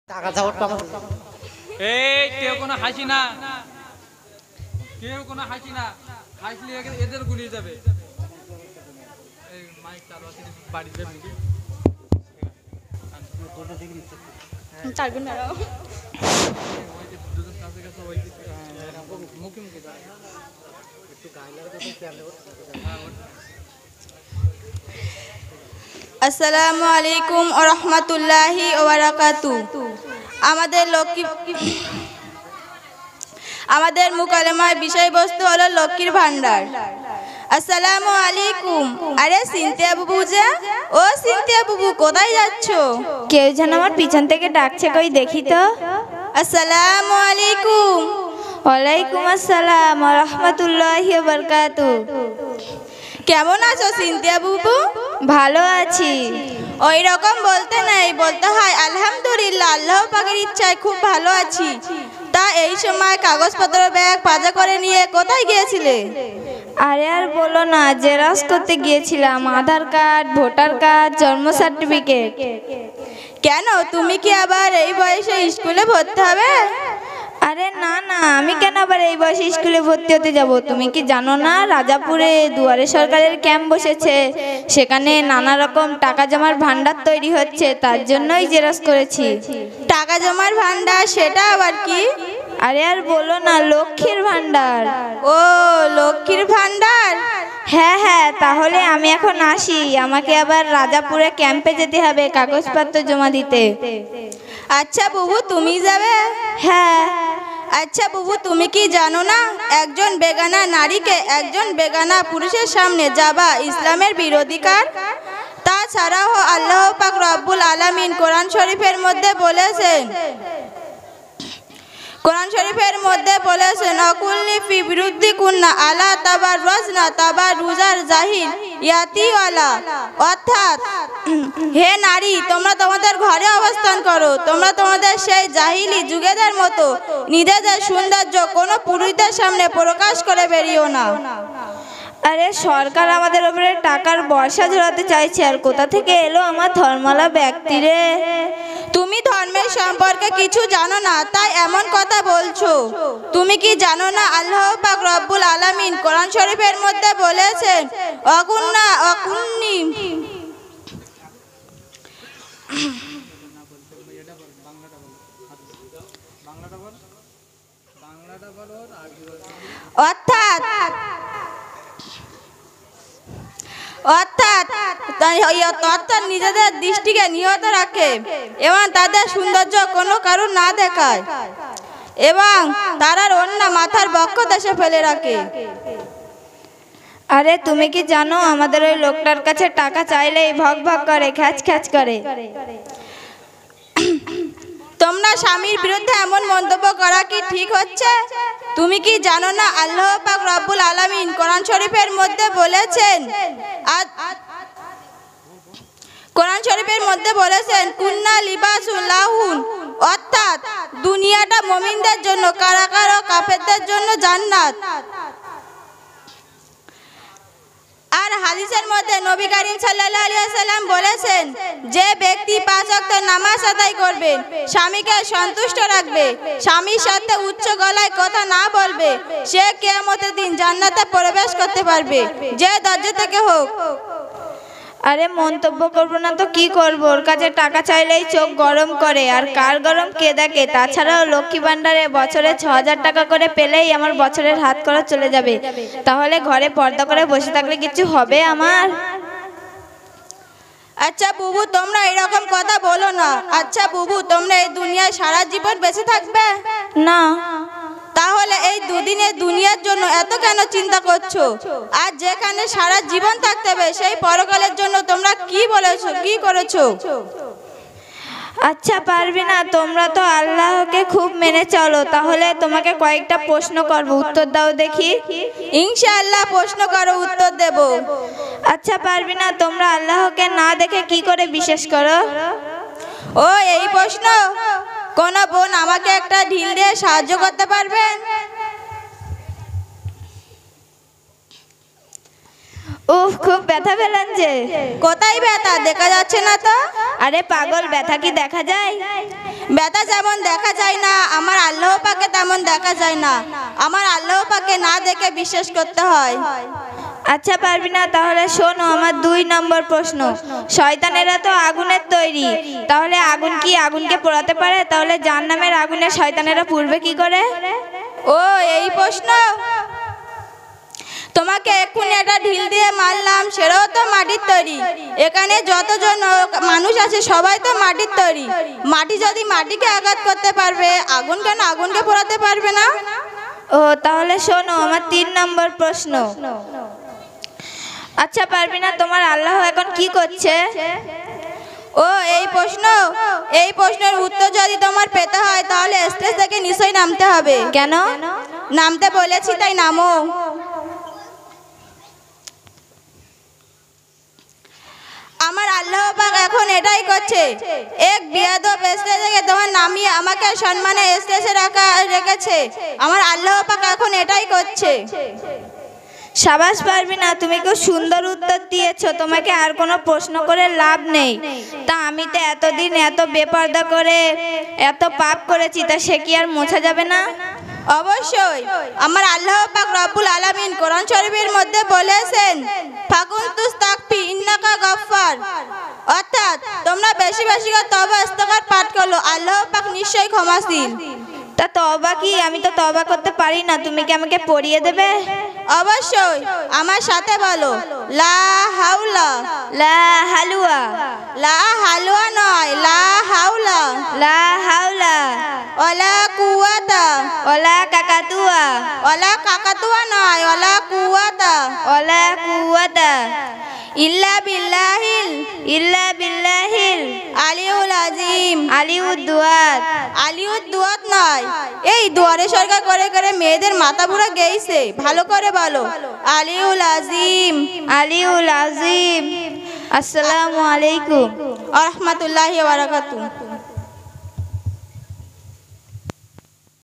টাকা যাওয়ার টাকা এই কেউ কোনো হাসি না, কেউ কোনো হাসি না, হাসলে এদের গুলিয়ে যাবে। এই মাইক চালু আছে, বাড়িতে মুখে চারগুন মেরাও দুজন কাছে কাছে ওই মুখে মুখে যায় একটু গাইলার কথা খেয়াল আসসালামু আলাইকুম ওয়া রাহমাতুল্লাহি ওয়া বারাকাতুহু। আমাদের মুকালেমার বিষয়বস্তু হলো লক্ষ্মীর ভান্ডার। আসসালামু আলাইকুম। আরে সিনথিয়া বুবু যে, ও সিনথিয়া বুবু কোথায় যাচ্ছ? কেউ যেন আমার পিছন থেকে ডাকছে, কই দেখি তো। আসসালামু আলাইকুম। ওয়ালাইকুম আসসালাম ওয়া রাহমাতুল্লাহি ওয়া বারাকাতুহু। কেমন আছো সিনথিয়া বুবু? ভালো আছি। ওই রকম বলতে নাই, বলতে হয় আলহামদুলিল্লাহ, আল্লাহ পাকের ইচ্ছায় খুব ভালো আছি। তা এই সময় কাগজপত্র ব্যাগ পাজা করে নিয়ে কোথায় গিয়েছিলে? আরে আর বলো না, জেরক্স করতে গিয়েছিলাম, আধার কার্ড, ভোটার কার্ড, জন্ম সার্টিফিকেট। কেন, তুমি কি আবার এই বয়সে স্কুলে ভর্তি হবে? আরে না না, আমি কেন আবার এই বয়সে স্কুলে ভর্তি হতে যাব? তুমি কি জানো না, রাজাপুরে দুয়ারে সরকারের ক্যাম্প বসেছে, সেখানে নানা রকম টাকা জমার ভান্ডার তৈরি হচ্ছে, তার জন্যই জেরক্স করেছি। টাকা জমার ভান্ডার, সেটা আবার কি? আরে আর বলো না, লক্ষ্মীর ভান্ডার। ও লক্ষ্মীর ভান্ডার। হ্যাঁ হ্যাঁ, তাহলে আমি এখন আসি, আমাকে আবার রাজাপুরে ক্যাম্পে যেতে হবে কাগজপত্র জমা দিতে। আচ্ছা বুবু, তুমি যাবে? হ্যাঁ। আচ্ছা বুবু, তুমি কি জানো না, একজন বেগানা নারীকে একজন বেগানা পুরুষের সামনে যাবা ইসলামের বিরোধী কাজ? তাছাড়াও আল্লাহ পাক রব্বুল আলামিন কোরআন শরীফের মধ্যে বলেছেন অকুল্লি ফি বিরুদ্ধি কুন্না আলা তাবার রজনা তাবার রুজার জাহিল ইয়াতিওয়ালা, অর্থাৎ হে নারী, তোমরা তোমাদের ঘরে অবস্থান করো, তোমরা তোমাদের সেই জাহিলি যুগেদের মতো নিজেদের সৌন্দর্য কোনো পুরুষদের সামনে প্রকাশ করে বেরিও না। আরে সরকার আমাদের উপরে টাকার বর্ষা ঝরাতে চাইছে, আর কোথা থেকে এলো আমার ধর্মালা ব্যক্তি রে? তুমি ধর্মের সম্পর্কে কিছু জানো না, তাই এমন কথা বলছো। তুমি কি জানো না, আল্লাহ পাক রব্বুল আলামিন কোরআন শরীফের মধ্যে বলেছেন অকুন্নি অর্থাৎ নিজেদের দৃষ্টিকে নিয়ত রাখে এবং তাদের সৌন্দর্য কোনো কারণ না দেখায় এবং তারা অন্য মাথার বক্ষ দেশে ফেলে রাখে। আরে তুমি কি জানো, আমাদের ওই লোকটার কাছে টাকা চাইলেই ভক ভক করে, খ্যাচ খ্যাচ করে। তোমরা স্বামীর বিরুদ্ধে এমন মন্তব্য করা কি ঠিক হচ্ছে? তুমি কি জানো না, আল্লাহ পাক রব্বুল আলামিন কোরআন শরীফের মধ্যে বলেছেন কুন্না লিবাসুল লাহুন, অর্থাৎ দুনিয়াটা মুমিনদের জন্য, কারাগার ও কাফেরদের জন্য জান্নাত। আর হাদিসের মধ্যে নবী করিম সাল্লাল্লাহু আলাইহি ওয়াসাল্লাম বলেছেন, যে ব্যক্তি 5 ওয়াক্ত নামাজ আদায় করবে, স্বামীকে সন্তুষ্ট রাখবে, স্বামীর সাথে উচ্চ গলায় কথা না বলবে, সে কিয়ামতের দিন জান্নাতে প্রবেশ করতে পারবে, যে দরজা থেকে হোক। আরে মন্তব্য করবো না তো কি করব, ওর কাছে টাকা চাইলেই চোখ গরম করে, আর কার গরম কে দেখে। তাছাড়াও লক্ষ্মী ভান্ডারে বছরে 6000 টাকা করে পেলেই আমার বছরের হাত খরচ চলে যাবে, তাহলে ঘরে পর্দা করে বসে থাকলে কিছু হবে আমার? আচ্ছা বুবু, তোমরা এরকম কথা বলো না। আচ্ছা বুবু, তোমরা এই দুনিয়ায় সারা জীবন বেঁচে থাকবে? না। তাহলে এই দুদিনের দুনিয়ার জন্য এত কেন চিন্তা করছো? আর যেখানে সারা জীবন থাকতে হবে, সেই পরকালের জন্য তোমরা কি করেছো? আচ্ছা পারবি না, তোমরা তো আল্লাহকে খুব মেনে চলো, তাহলে তোমাকে কয়েকটা প্রশ্ন করব, উত্তর দাও দেখি। ইনশাআল্লাহ, প্রশ্ন করো, উত্তর দেব। আচ্ছা পারবি না, তোমরা আল্লাহকে না দেখে কি করে বিশ্বাস করো? ও এই প্রশ্ন, কোন বোন আমাকে একটা ঢিল দিয়ে সাহায্য করতে পারবেন? উফ, খুব ব্যথা পেলেন যে। কোথায় ব্যথা? দেখা যাচ্ছে না তো। আরে পাগল, ব্যথা কি দেখা যায়? ব্যথা যেমন দেখা যায় না, আমার আল্লাহ পাকে তেমন দেখা যায় না। আমার আল্লাহ পাকে না দেখে বিশ্বাস করতে হয়। আচ্ছা পারবিনা, তাহলে শোনো আমার 2 নম্বর প্রশ্ন। শয়তানেরা তো আগুনের তৈরি, তাহলে আগুন কি আগুনকে পোড়াতে পারে? তাহলে জাহান্নামের আগুনে শয়তানেরা পুড়বে কি করে? ও, এই প্রশ্ন। তোমাকে এক্ষুনি একটা ঢিল দিয়ে মারলাম, সেটাও তো মাটির তৈরি। এখানে যতজন মানুষ আছে সবাই তো মাটির তৈরি। মাটি যদি মাটিকে আঘাত করতে পারবে, আগুন কেন আগুনকে পোড়াতে পারবে না? ও, তাহলে শোনো আমার 3 নম্বর প্রশ্ন। আচ্ছা পারবিনা, তোমার আল্লাহ এখন কি করছে? ও, এই প্রশ্ন। এই প্রশ্নের উত্তর যদি তোমার পেতে হয় তাহলে স্টেজ থেকে নিশ্চয়ই নামতে হবে। কেন? নামতে বলেছি তাই নামো। আমার আল্লাহ পাক এখন এটাই করছে। এক বিয়াদব স্টেজ থেকে তোমার নামিয়ে আমাকে সম্মানে স্টেজে রেখেছে। আমার আল্লাহ পাক এখন এটাই করছে। সাবাস পারবিনা, তুমি খুব সুন্দর উত্তর দিয়েছো। তোমাকে আর কোনো প্রশ্ন করে লাভ নেই। তা আমি তো এতদিন এত বেপরদা করে এত পাপ করেছি, তা সে কি আর মোছা যাবে না? অবশ্যই। আমার আল্লাহ পাক রব্বুল আলামিন কোরআন শরীফের মধ্যে বলেছেন, ফাকুনতুস তাকফি ইন্নাকা গফফার। অর্থাৎ তোমরা বেশি বেশি করে তওবা ইস্তেগফার পাঠ করো, আল্লাহ পাক নিশ্চয়ই ক্ষমাশীল। তা তওবা কি? আমি তো তওবা করতে পারি না, তুমি কি আমাকে পড়িয়ে দেবে? অবশ্যই, আমার সাথে বলো, লা হাওলা। লা হালুয়া। লা হালুয়া নয়, লা হাওলা। লা হাওলা। ওয়ালা কুওয়াতা। ওলা কাকাতুয়া। ওয়ালা কাকাতুয়া নয়, ওয়ালা কুওয়াতা। ওলা কুওয়াতা ইল্লা বিল্লাহিল। ইল্লা বিল্লাহিল আলিউল আজিম। আলিউদ দুয়াত। আলিউদ দুয়াত নয়, এই দুয়ারে সরকার করে করে মেয়েদের মাথা পুরো গেইছে। ভালো করে বলো, আলিউল আজিম। আলিউল আজিম। আসসালামু আলাইকুম ওয়া রাহমাতুল্লাহি ওয়া বারাকাতুহু।